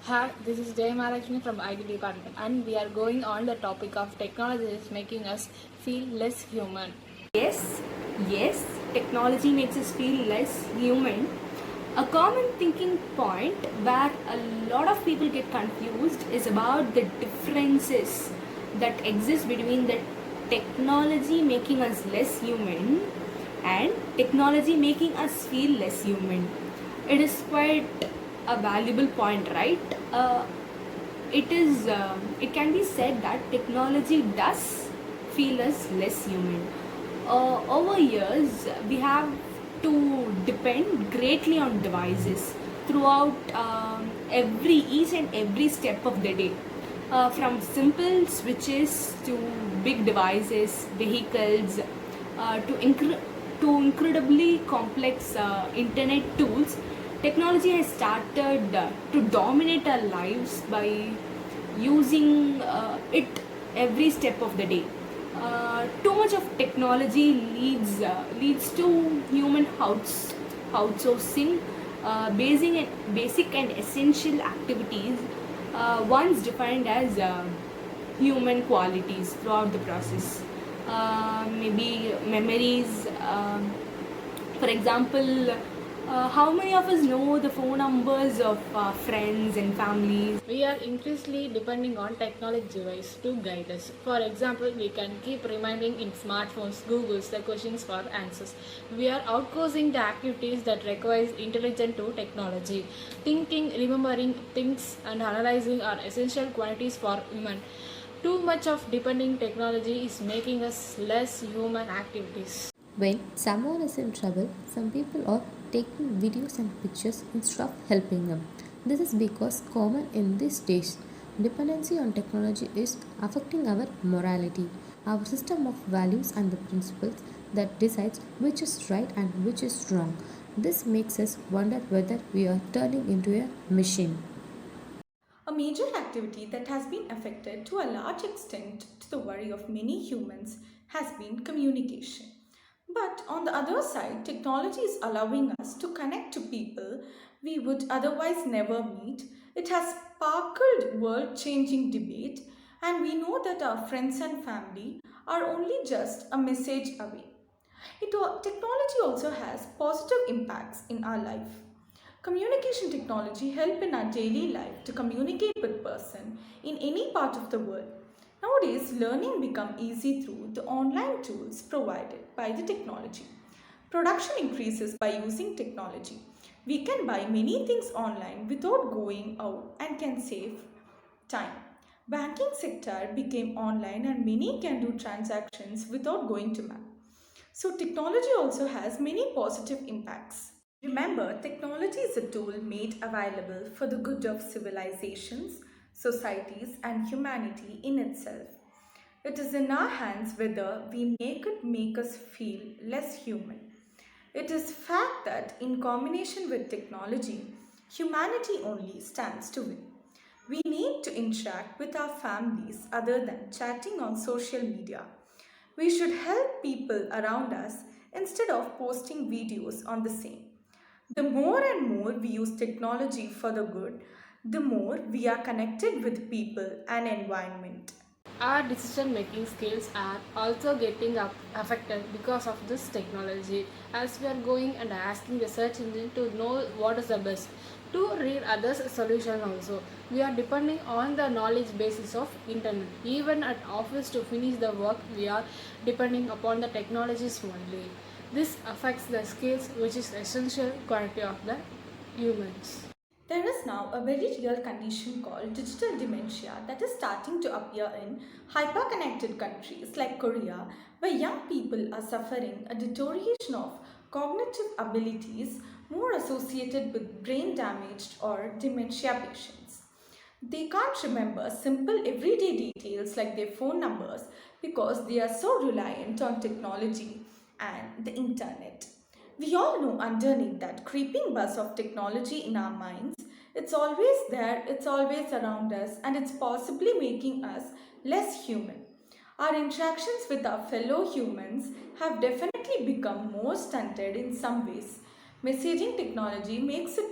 Hi, this is Jay Mahalakshmi from IT department, and we are going on the topic of technology is making us feel less human. Yes, yes, technology makes us feel less human. A common thinking point where a lot of people get confused is about the differences that exist between the technology making us less human and technology making us feel less human. It is quite a valuable point, right? It can be said that technology does feel us less human. Over years, we have to depend greatly on devices throughout each and every step of the day. From simple switches to big devices, vehicles, to incredibly complex internet tools, technology has started to dominate our lives by using it every step of the day. Too much of technology leads to human outsourcing basic and essential activities once defined as human qualities throughout the process. Maybe memories. For example, how many of us know the phone numbers of friends and families? We are increasingly depending on technology device to guide us. For example, we can keep reminding in smartphones, Google's the questions for answers. We are outsourcing the activities that requires intelligent to technology. Thinking, remembering things, and analyzing are essential qualities for human. Too much of depending technology is making us less human activities. When someone is in trouble, some people are taking videos and pictures instead of helping them. This is because common in these days. Dependency on technology is affecting our morality, our system of values and the principles that decides which is right and which is wrong. This makes us wonder whether we are turning into a machine. A major activity that has been affected to a large extent to the worry of many humans has been communication. But on the other side, technology is allowing us to connect to people we would otherwise never meet. It has sparkled world changing debate, and we know that our friends and family are only just a message away. Technology also has positive impacts in our life. Communication technology help in our daily life to communicate with person in any part of the world. Nowadays, learning become easy through the online tools provided by the technology. Production increases by using technology. We can buy many things online without going out and can save time. Banking sector became online and many can do transactions without going to bank. So technology also has many positive impacts. Remember, technology is a tool made available for the good of civilizations, societies, and humanity in itself. It is in our hands whether we make it make us feel less human. It is fact that in combination with technology, humanity only stands to win. We need to interact with our families other than chatting on social media. We should help people around us instead of posting videos on the same. The more and more we use technology for the good, the more we are connected with people and environment. Our decision making skills are also getting affected because of this technology, as we are going and asking the search engine to know what is the best to read others solution. Also, we are depending on the knowledge basis of internet. Even at office to finish the work, we are depending upon the technologies only. This affects the skills which is essential quality of the humans. There is now a very real condition called digital dementia that is starting to appear in hyper-connected countries like Korea, where young people are suffering a deterioration of cognitive abilities more associated with brain damaged or dementia patients. They can't remember simple everyday details like their phone numbers because they are so reliant on technology and the internet. We all know underneath that creeping buzz of technology in our minds, it's always there, it's always around us, and it's possibly making us less human. Our interactions with our fellow humans have definitely become more stunted in some ways. Messaging technology makes it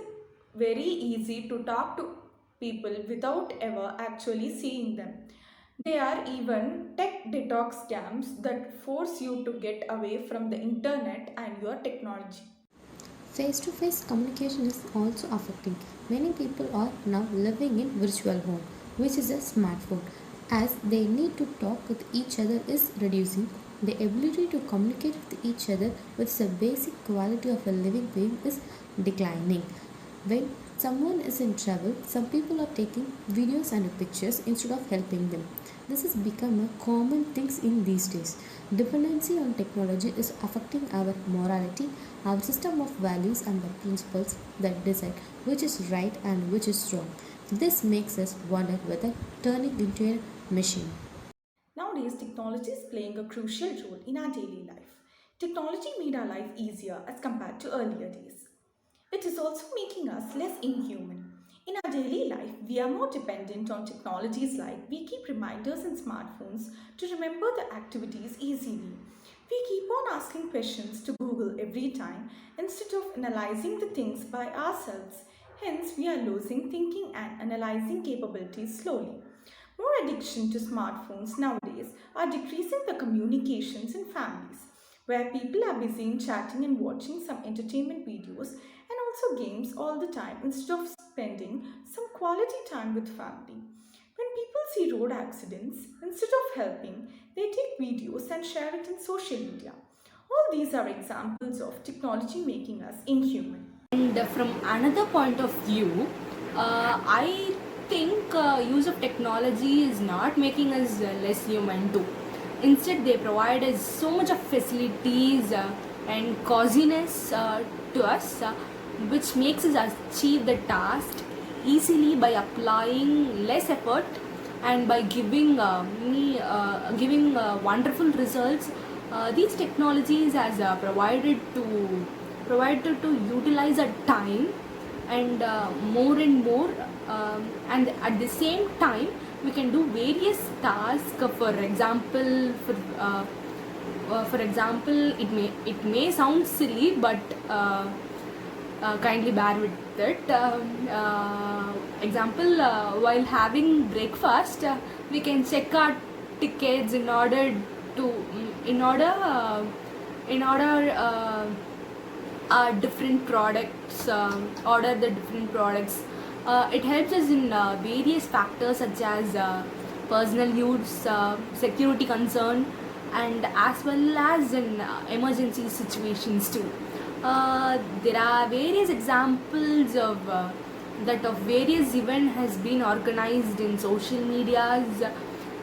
very easy to talk to people without ever actually seeing them. There are even tech detox scams that force you to get away from the internet and your technology. Face to face communication is also affecting. Many people are now living in virtual home, which is a smartphone. As they need to talk with each other is reducing, the ability to communicate with each other, which is a basic quality of a living being, is declining. When someone is in trouble, some people are taking videos and pictures instead of helping them. This has become a common thing in these days. Dependency on technology is affecting our morality, our system of values, and the principles that decide which is right and which is wrong. This makes us wonder whether turning into a machine. Nowadays, technology is playing a crucial role in our daily life. Technology made our life easier as compared to earlier days. It is also making us less inhuman. In our daily life, we are more dependent on technologies like we keep reminders in smartphones to remember the activities easily. We keep on asking questions to Google every time instead of analyzing the things by ourselves. Hence, we are losing thinking and analyzing capabilities slowly. More addiction to smartphones nowadays are decreasing the communications in families, where people are busy in chatting and watching some entertainment videos and also games all the time instead of spending some quality time with family. When people see road accidents, instead of helping, they take videos and share it in social media. All these are examples of technology making us inhuman. And from another point of view, I think use of technology is not making us less human too. Instead, they provide us so much of facilities and coziness to us, which makes us achieve the task easily by applying less effort and by giving wonderful results. These technologies has provided to utilize our time and more, and at the same time we can do various tasks. For example, it may sound silly, but kindly bear with it. Example, while having breakfast, we can check our tickets in order different products, order the different products. It helps us in various factors such as personal use, security concern, and as well as in emergency situations too. There are various examples of that of various event has been organized in social medias,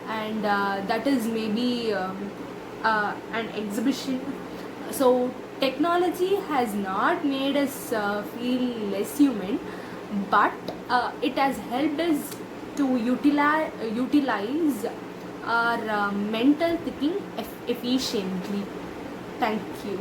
and that is maybe an exhibition. So technology has not made us feel less human, but it has helped us to utilize our mental thinking efficiently. Thank you.